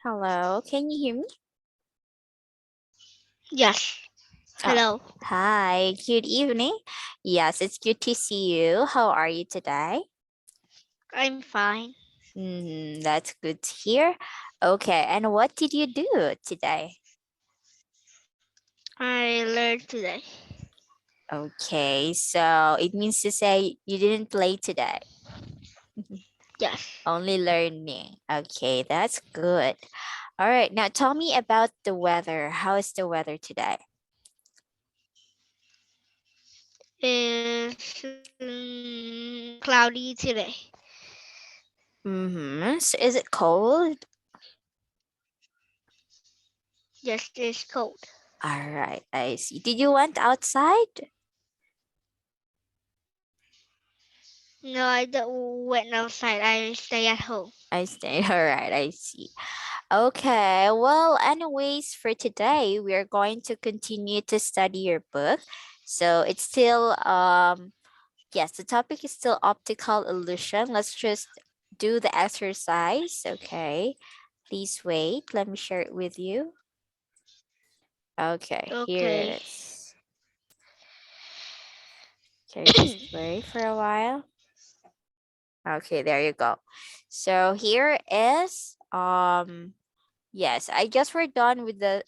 Hello, can you hear me? Yes. Oh, Hello. hi, good evening. Yes, it's good to see you. How are you today? I'm fine. That's good to hear. Okay, and what did you do today? I learned today. Okay, so it means to say you didn't play today, Yes. only learning. Okay, that's good. All right, now tell me about the weather. How is the weather today? It's cloudy today. So is it cold? Yes, it's cold. All right, I see. Did you went outside? No, I don't went outside. I stay at home. I stay. All right, I see. Okay, well, anyways, for today, we are going to continue to study your book. So it's still, yes, the topic is still optical illusion. Let's just do the exercise. Okay, please wait. Let me share it with you. Okay, here Okay. it is. Okay, just wait for a while. Okay, there you go. So here is, yes, I guess we're done with the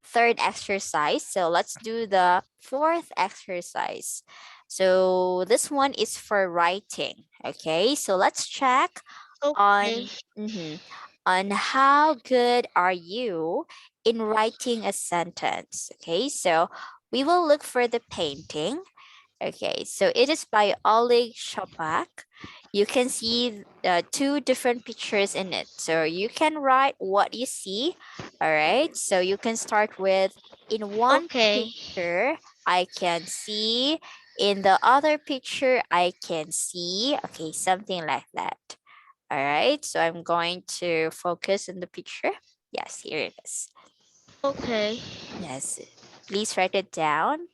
third exercise. So let's do the fourth exercise. So this one is for writing. Okay, so let's check Okay. on on how good are you in writing a sentence. Okay, so we will look for the painting. Okay, so it is by Oleg Shopak. You can see two different pictures in it. So you can write what you see. All right, so you can start with in one Okay. picture, I can see. In the other picture, I can see. Okay, something like that. All right, so I'm going to focus on the picture. Yes, here it is. Okay. Yes, please write it down.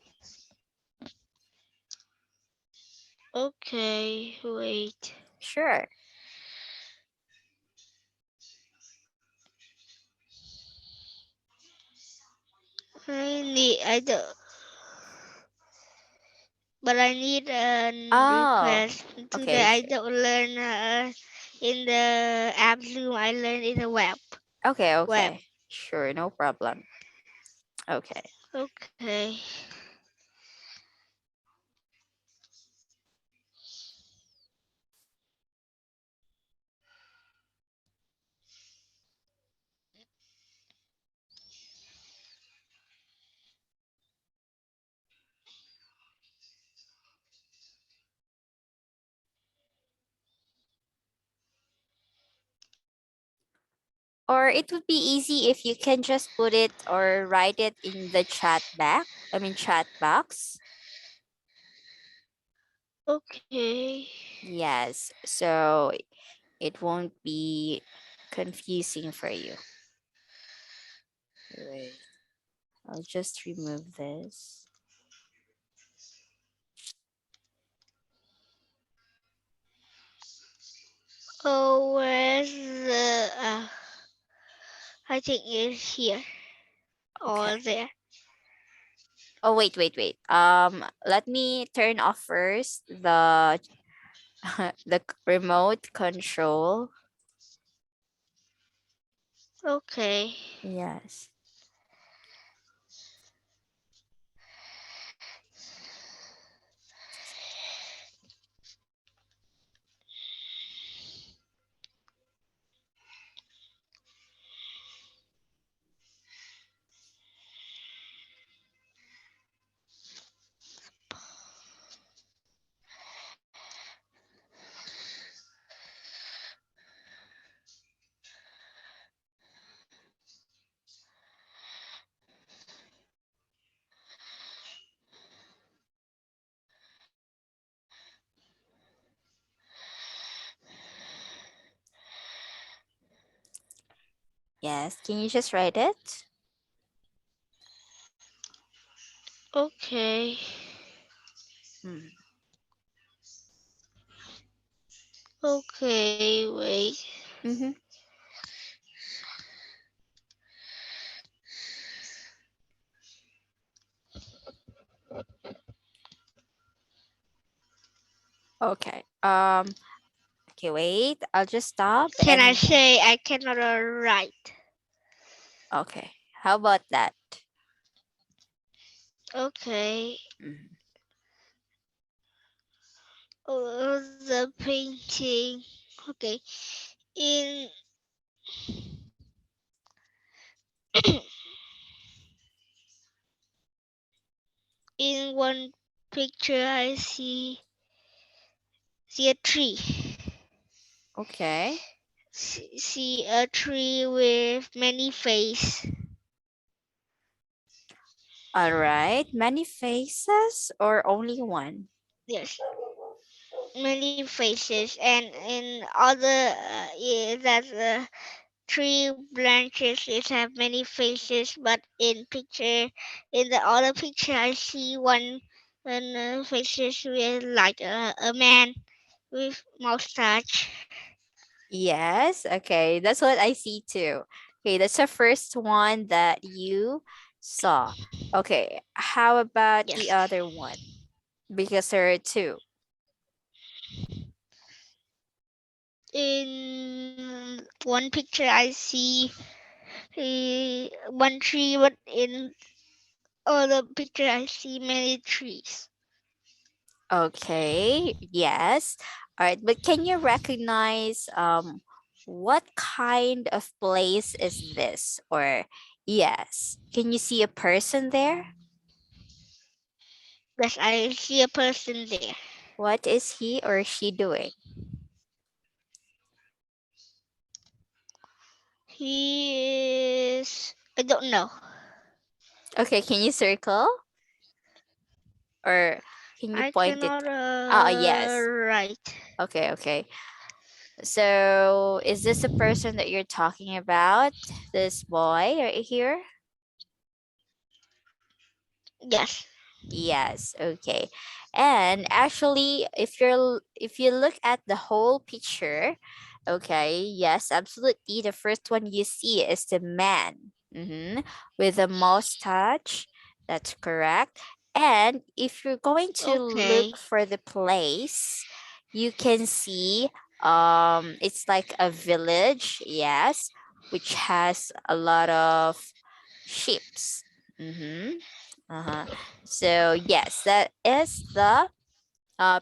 Okay. Wait. Sure. I don't. But I need a Oh, request. Today okay, I sure. don't learn in the app Zoom. I learn in the web. Okay, Web. okay. Sure, no problem. Okay. Okay. Or it would be easy if you can just put it or write it in the chat box. Okay. Yes, so it won't be confusing for you. Wait, I'll just remove this. Oh, where's the? I think it's here Okay. or there. Oh, wait. Let me turn off first the remote control. Okay. Yes. Yes. Can you just write it? Okay. Hmm. Okay. Wait. Mm-hmm. Okay. Okay, wait. I'll just stop Can I and say I cannot write? okay. How about that? Okay. Mhm. The painting. Okay. In in one picture, I see a tree. Okay. See a tree with many faces. All right. Many faces or only one? Yes, many faces, and in other that tree branches it have many faces, but in the other picture I see one faces with like a man with mustache. Yes. Okay. That's what I see too. Okay. That's the first one that you saw. Okay. How about the Yes. other one? Because there are two. In one picture I see one tree, but in other picture I see many trees. Okay. Yes. All right. But can you recognize what kind of place is this? Or yes. Can you see a person there? Yes, I see a person there. What is he or she doing? He is, I don't know. Okay, can you circle or can you I point it? cannot Yes. write. Okay, okay. So, is this the person that you're talking about? This boy right here? Yes. Yes, okay. And actually, if you look at the whole picture, okay, yes, absolutely. The first one you see is the man, with a mustache. That's correct. And if you're going to Okay. look for the place, you can see it's like a village, yes, which has a lot of sheeps. Mm-hmm. Uh-huh. So yes, that is the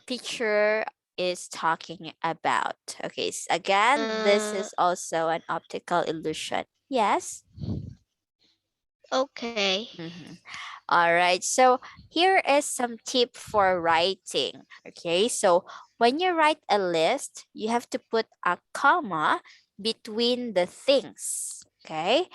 picture is talking about. Okay, again, this Uh, is also an optical illusion. Yes. okay. Mm-hmm. All right. So here is some tip for writing. Okay. So when you write a list, you have to put a comma between the things. Okay.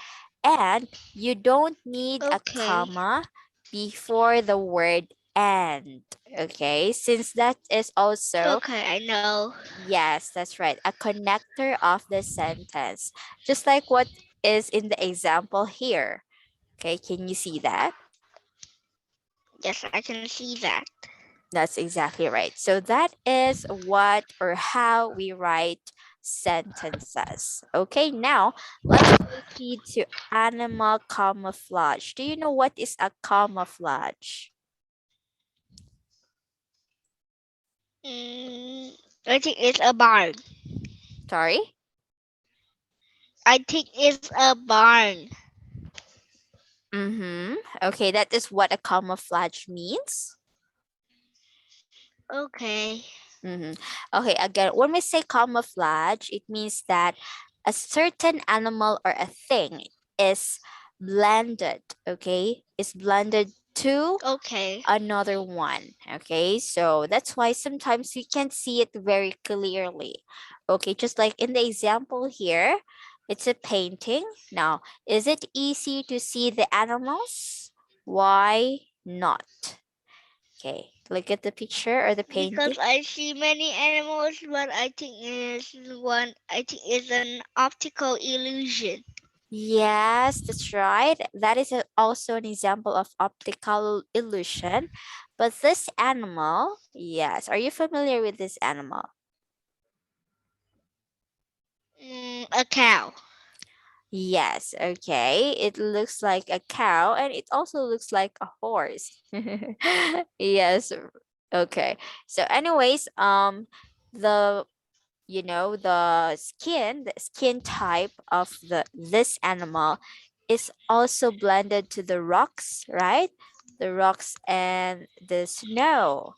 And you don't need a Okay. comma before the word and. Okay. Since that is also, Okay, I know. yes, that's right, a connector of the sentence. Just like what is in the example here. Okay. Can you see that? Yes, I can see that. That's exactly right. So that is what or how we write sentences. Okay, now let's proceed to animal camouflage. Do you know what is a camouflage? Mm, I think it's a barn. Sorry? I think it's a barn. Mm-hmm. Okay, that is what a camouflage means. Okay. Mm-hmm. Okay, again, when we say camouflage, it means that a certain animal or a thing is blended, okay? Is blended to Okay. another one, okay? So that's why sometimes we can't see it very clearly, okay? Just like in the example here, it's a painting. Now, is it easy to see the animals? Why not? Okay, look at the picture or the Because painting. I see many animals, but I think it's an optical illusion. Yes, that's right. That is also an example of optical illusion. But this animal, yes, are you familiar with this animal? A cow. Yes, okay. It looks like a cow and it also looks like a horse. Yes, Okay. So anyways, the the skin type of this animal is also blended to the rocks, right? The rocks and the snow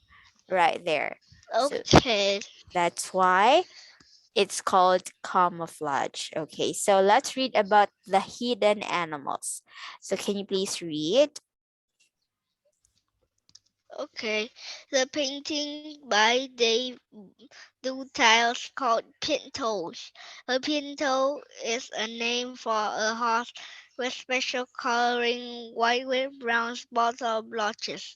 right there. So Okay. that's why it's called camouflage. Okay, so let's read about the hidden animals. So can you please read? Okay. The painting by Dave do tiles called pintos. A pinto is a name for a horse with special coloring white with brown spots or blotches.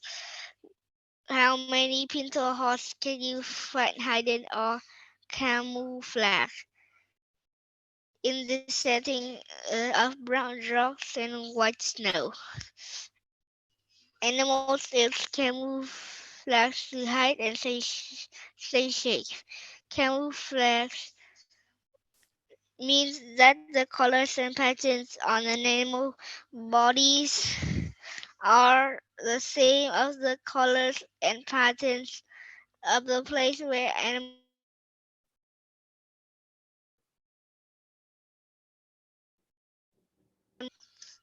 How many pinto horses can you find hidden or camouflage in the setting of brown rocks and white snow? Animals use camouflage to hide and stay safe. Camouflage means that the colors and patterns on an animal bodies are the same as the colors and patterns of the place where animal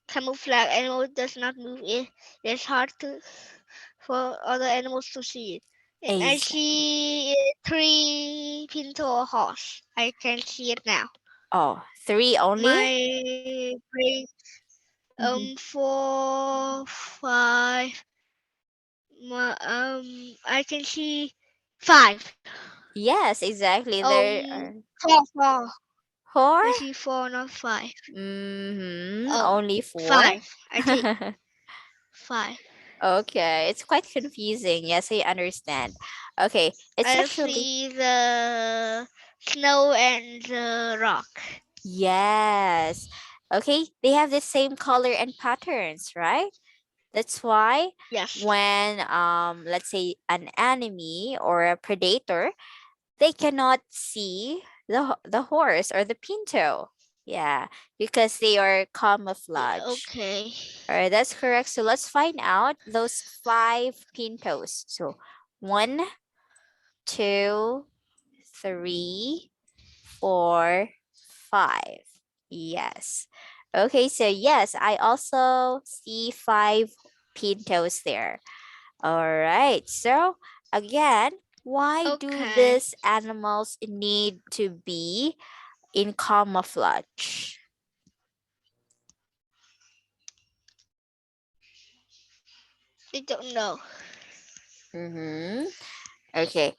camouflage animal does not move. It's hard for other animals to see it. And I Exactly. see three pinto horse. I can see it now. Oh, three only? My brain, Mhm. 4, 5. I can see 5. Yes, exactly. There are 4, 4. four. I see 4, not 5. Mm-hmm. Um, Only four. 5. I think 5. Okay, it's quite confusing. Yes, I understand. Okay, it's I actually see the snow and the rock. yes. Okay, they have the same color and patterns, right? That's why Yes. when let's say an enemy or a predator, they cannot see the horse or the pinto. Yeah, because they are camouflage. Okay. All right, that's correct. So let's find out those five pintos. So one, two, three, four, five. Yes. Okay, so yes, I also see five pintos there. All right. So again, why do Okay. these animals need to be in camouflage? I don't know. Mm-hmm. Okay.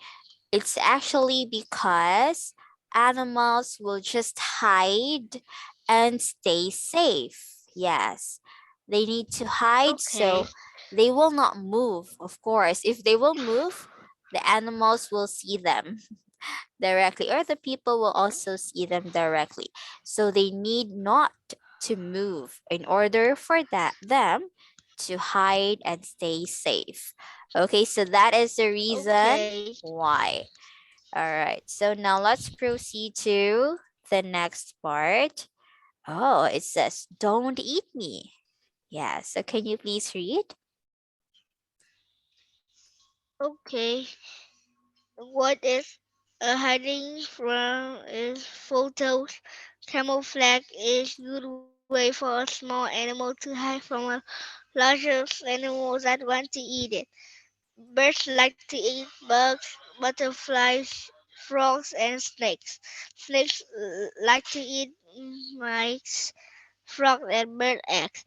It's actually because animals will just hide and stay safe. Yes. They need to hide Okay. so they will not move, of course. If they will move, the animals will see them directly, or the people will also see them directly. So they need not to move in order for them to hide and stay safe. Okay, so that is the reason Okay. why. All right, so now let's proceed to the next part. Oh, it says, don't eat me. Yeah, so can you please read? Okay. What is hiding from is photos. Camouflage is good way for a small animal to hide from a larger animal that want to eat it. Birds like to eat bugs, butterflies, frogs, and snakes. Snakes like to eat mice, frogs, and bird eggs.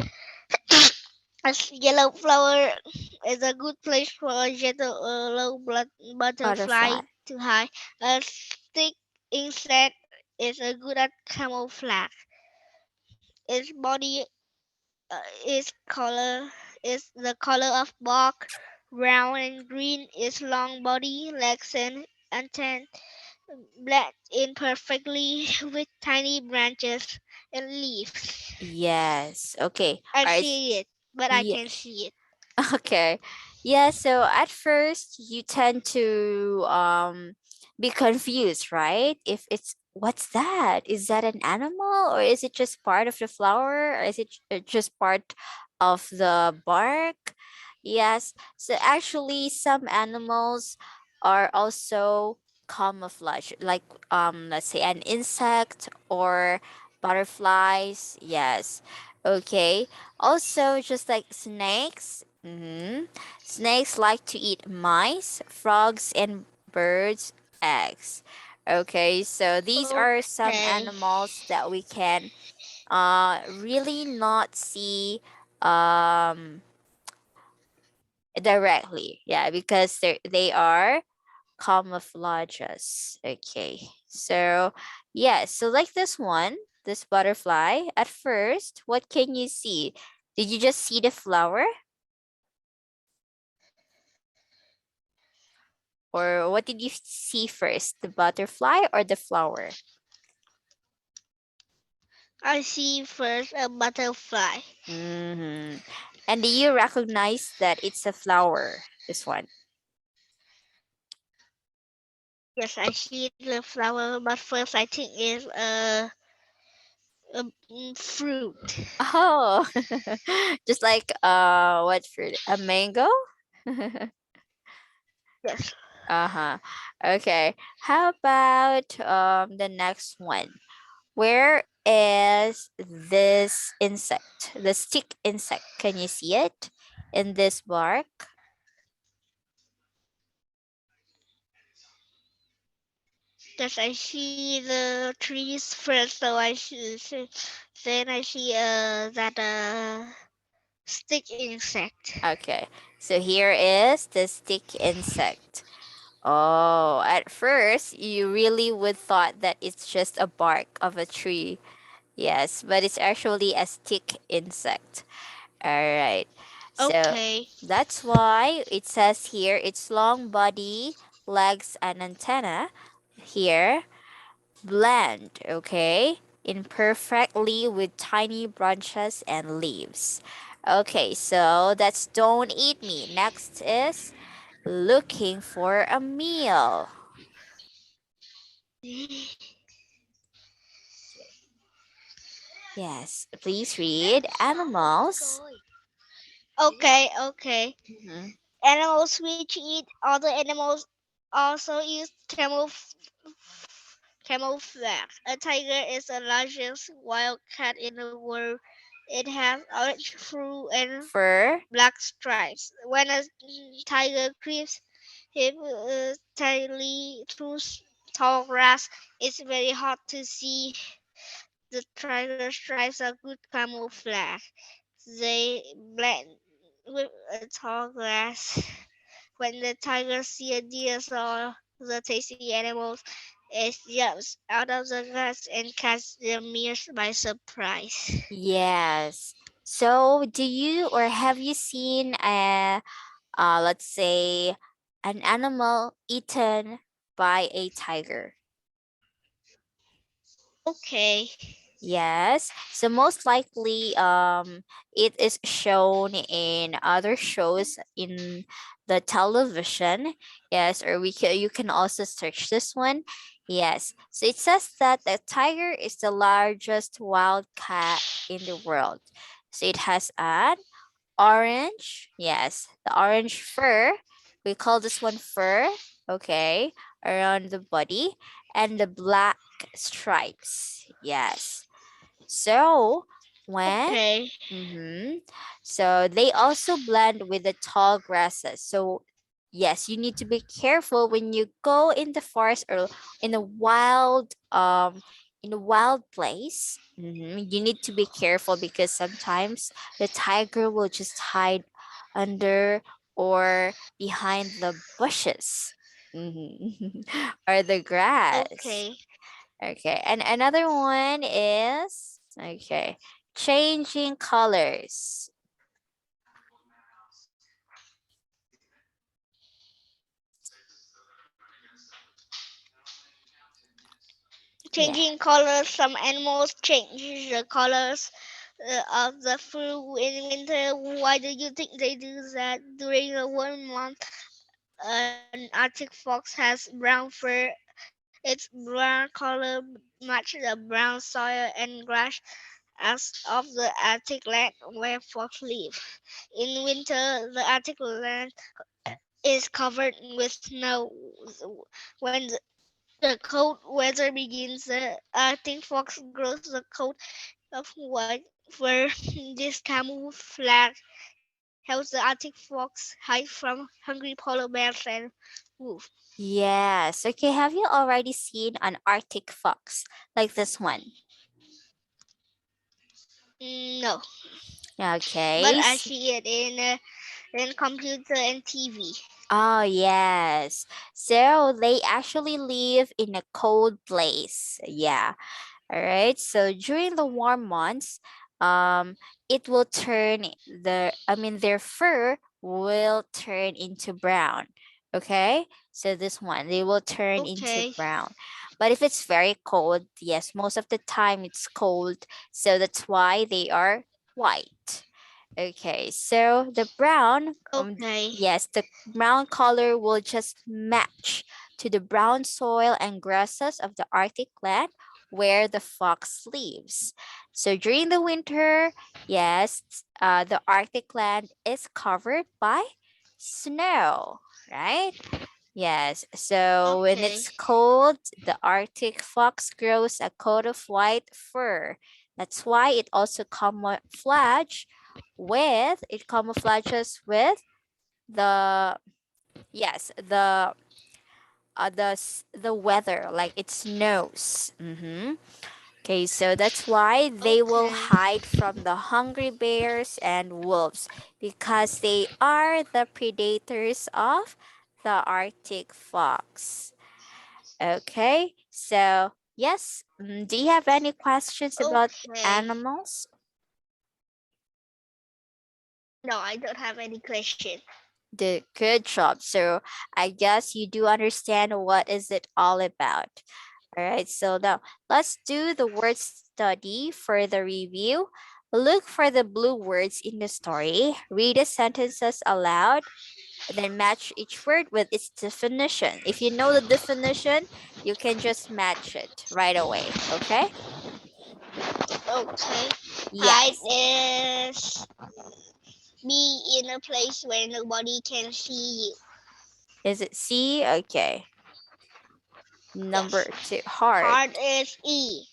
A yellow flower is a good place for a yellow butterfly Butterfly. to hide. A stick insect is a good at camouflage. Its body its color is the color of bark, brown and green. Its long body, legs, and antennae blend in perfectly with tiny branches and leaves. Yes. Okay. I All right. see it, but I Yeah. can see it. Okay. Yeah, so at first you tend to be confused, right? If it's what's that? Is that an animal or is it just part of the flower or is it just part of the bark? Yes. So actually some animals are also camouflage, like let's say an insect or butterflies. Yes. Okay. Also just like snakes. Snakes like to eat mice, frogs and birds' eggs. Okay, so these are some Okay. animals that we can really not see um directly. Yeah, because they are camouflages. Okay. So yeah, so like this one, this butterfly, at first, what can you see? Did you just see the flower? Or what did you see first? The butterfly or the flower? I see first a butterfly. Mm-hmm. And do you recognize that it's a flower? This one. Yes, I see the flower, but first I think it's a fruit. Oh, just like what fruit? A mango? Yes. Uh-huh. Okay. How about the next one? Where is this insect? The stick insect. Can you see it in this bark? Yes, I see the trees first, so then I see that stick insect. Okay. So here is the stick insect. Oh, at first you really would thought that it's just a bark of a tree. Yes, but it's actually a stick insect. All right. So Okay. that's why it says here its long body, legs, and antenna here blend, okay, imperfectly with tiny branches and leaves. Okay, so that's don't eat me. Next is looking for a meal. Yes, please read animals. Okay. Mhm. Animals which eat other animals also use camouflage. A tiger is the largest wild cat in the world. It has orange fur and Fur. black stripes. When a tiger creeps him through tall grass, it's very hard to see. The tiger stripes are good camouflage. They blend with a tall grass. When the tiger sees a deer or the tasty animals, it jumps out of the grass and catches the meals by surprise. Yes. So, do you or have you seen a let's say an animal eaten by a tiger? Okay, Yes. So most likely it is shown in other shows in the television. Yes, or you can also search this one. Yes. So it says that the tiger is the largest wild cat in the world. So it has an orange, yes, the orange fur. We call this one fur, okay, around the body, and the black stripes. Yes. So when okay, mm-hmm, so they also blend with the tall grasses. So yes, you need to be careful when you go in the forest or in a wild place. You need to be careful because sometimes the tiger will just hide under or behind the bushes. Or the grass. okay. Okay, and another one is okay, changing colors. Yeah, Changing colors. Some animals change the colors of the fur in winter. Why do you think they do that? During the warm month, an Arctic fox has brown fur. Its brown color matches the brown soil and grass. as of the Arctic land where fox live. In winter, the Arctic land is covered with snow. When the cold weather begins, the Arctic fox grows the coat of white fur. This camouflage helps the Arctic fox hide from hungry polar bears and wolves. Yes. Okay, have you already seen an Arctic fox like this one? No, but Okay. I see it in computer and TV. Oh, yes. So they actually live in a cold place. Yeah. All right. So during the warm months, it will turn their fur will turn into brown. Okay. So this one, they will turn into Okay, brown. But if it's very cold, yes, most of the time it's cold. So that's why they are white. Okay, so the brown, okay, yes, the brown color will just match to the brown soil and grasses of the Arctic land where the fox lives. So during the winter, yes, the Arctic land is covered by snow, right? Yes, so when okay, it's cold, the Arctic fox grows a coat of white fur. That's why it camouflages with the yes, the weather, like it snows. Okay, so that's why they will okay, hide from the hungry bears and wolves because they are the predators of the Arctic fox. Okay, so yes, do you have any questions about okay. animals? No, I don't have any question. The good job. So I guess you do understand what is it all about. All right, so now let's do the word study for the review. Look for the blue words in the story. Read the sentences aloud, then match each word with its definition. If you know the definition, you can just match it right away. Okay? Okay. Hide Yes. is be in a place where nobody can see you. Is it C? Okay. Yes. Number two, hard. Hard is E.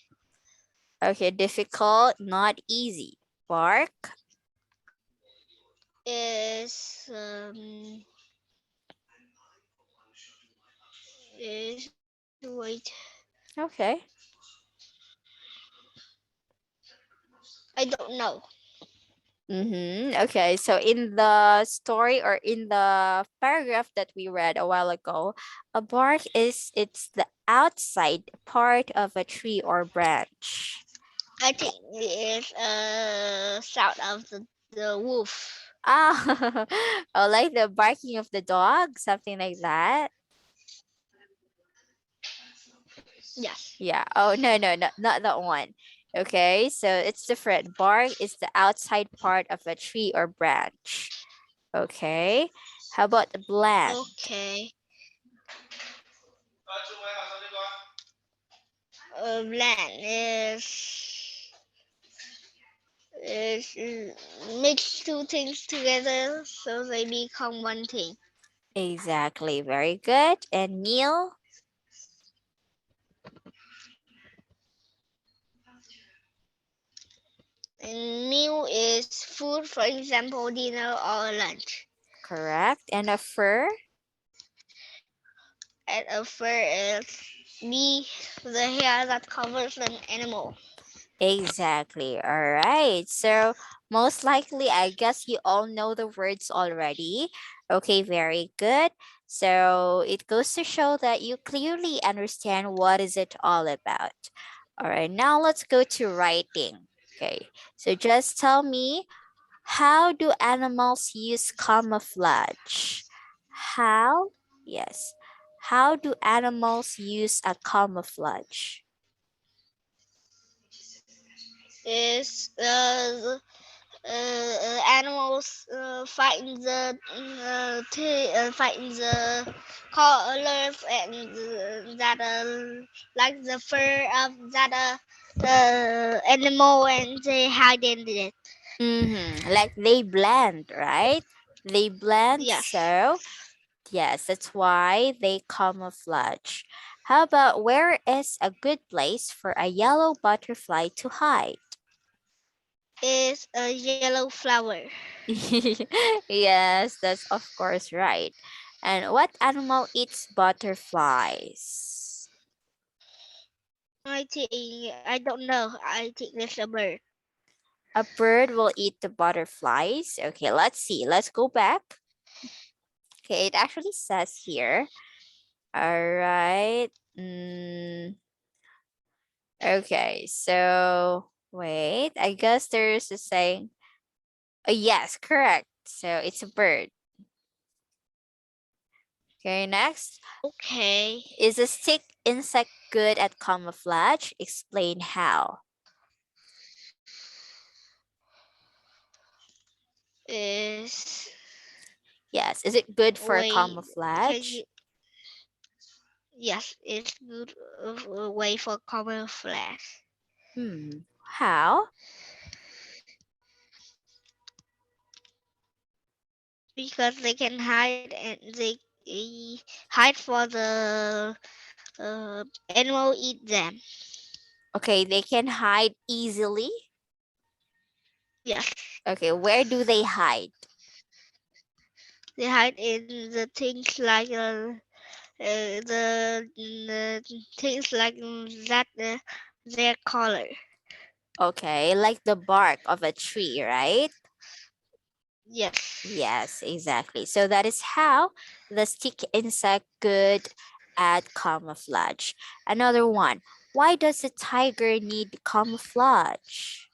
Okay, difficult, not easy. Bark. Is wait. Okay. I don't know. Okay, so in the story or in the paragraph that we read a while ago, a bark it's the outside part of a tree or branch. I think it is sound of the wolf. Ah, oh, like the barking of the dog, something like that. Yes. Yeah. Oh no, no, no, not that one. Okay, so it's different. Bark is the outside part of a tree or branch. Okay. How about the bland? Okay. Blend is mix two things together so they become one thing. Exactly. Very good. And meal? And meal is food, for example, dinner or lunch. Correct. And a fur? And a fur is the hair that covers an animal. Exactly. All right. So most likely, I guess you all know the words already. Okay, very good. So it goes to show that you clearly understand what is it all about. All right, now let's go to writing. Okay, so just tell me, how do animals use camouflage? How? Yes. How do animals use a camouflage? Is animals fighting the colors and that like the fur of that the animal and they hide in it. Like they blend, right? They blend, Yes. so yes, that's why they camouflage. How about where is a good place for a yellow butterfly to hide? Is a yellow flower. Yes, that's of course right. And what animal eats butterflies? I don't know. I think it's a bird. A bird will eat the butterflies. Okay, let's see. Let's go back. Okay, it actually says here. All right. Okay, so wait. I guess there's a saying. Yes, correct. So it's a bird. Okay, next. Okay. Is a stick insect good at camouflage? Explain how. Is Yes, is it good for way can camouflage? you yes, it's good way for camouflage How? because they can hide and they hide for the animal eat them. Okay, they can hide easily. Yes, Okay, where do they hide? they hide in the things like the things like that their color. Okay, like the bark of a tree, right? Yes. Yes, exactly. So that is how the stick insect good at camouflage. Another one. Why does a tiger need camouflage?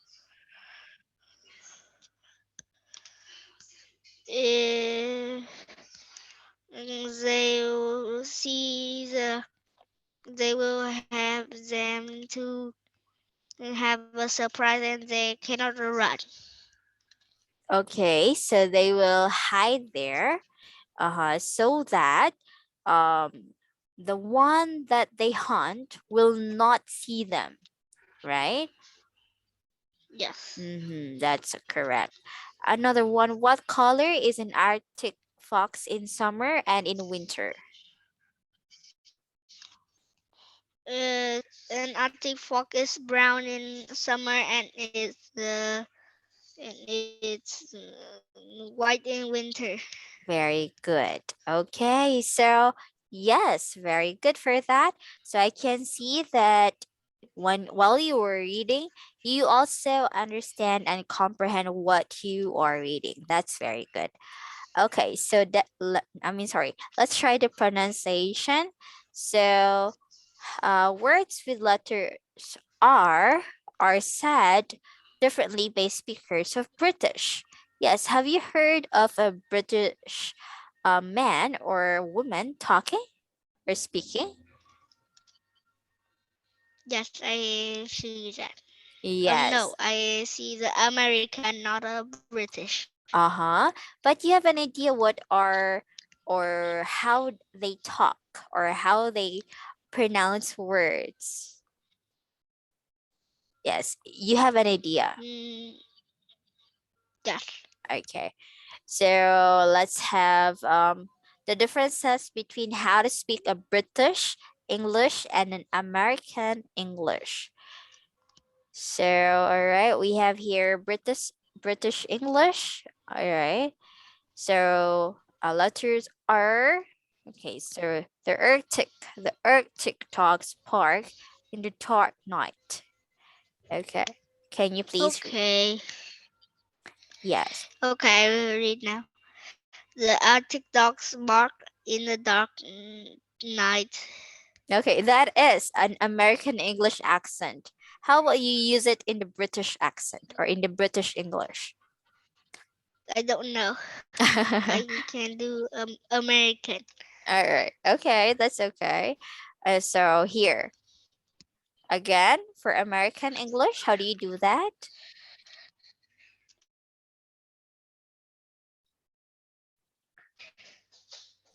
Uh, they will see they will have them to have a surprise and they cannot run. Okay, so they will hide there, so that um, the one that they hunt will not see them, right? Yes. That's correct. Another one. What color is an Arctic fox in summer and in winter? An Arctic fox is brown in summer and it's white in winter. Very good. Okay, so yes, very good for that. So I can see that when while you were reading, you also understand and comprehend what you are reading. That's very good. Okay, so sorry. Let's try the pronunciation. So, words with letters R are said differently by speakers of British. Yes, have you heard of a British man or woman talking or speaking? Yes, I see that. No, Yes. I see the American, not a British. Uh-huh. But you have an idea what are or how they talk or how they pronounce words. Yes, you have an idea. Mm, yes. Okay. So let's have the differences between how to speak a British English and an American English. So all right, we have here British English. All right. So letters are okay. So the Arctic dogs bark in the dark night. Okay. Can you please? Okay. Yes. Okay, I will read now. The Arctic dogs bark in the dark night. Okay, that is an American English accent. How about you use it in the British accent or in the British English? I don't know. All I can do American. right. Okay, that's okay. So here again for American English, how do you do that?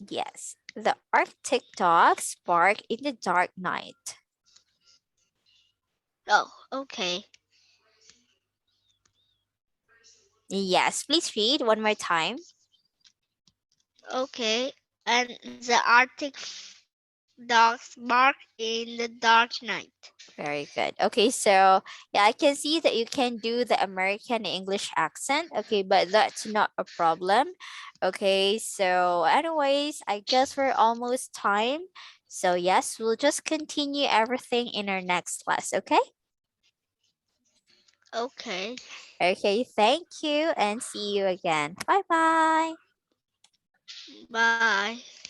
Yes. The Arctic dogs bark in the dark night. Oh, okay. Yes, please read one more time. Okay. And the Arctic dogs bark in the dark night. Very good. Okay, so yeah, I can see that you can do the American English accent. Okay, but that's not a problem. Okay, so anyways, I guess we're almost time. So yes, we'll just continue everything in our next class. Okay. Okay. Okay, thank you and see you again. Bye bye. Bye.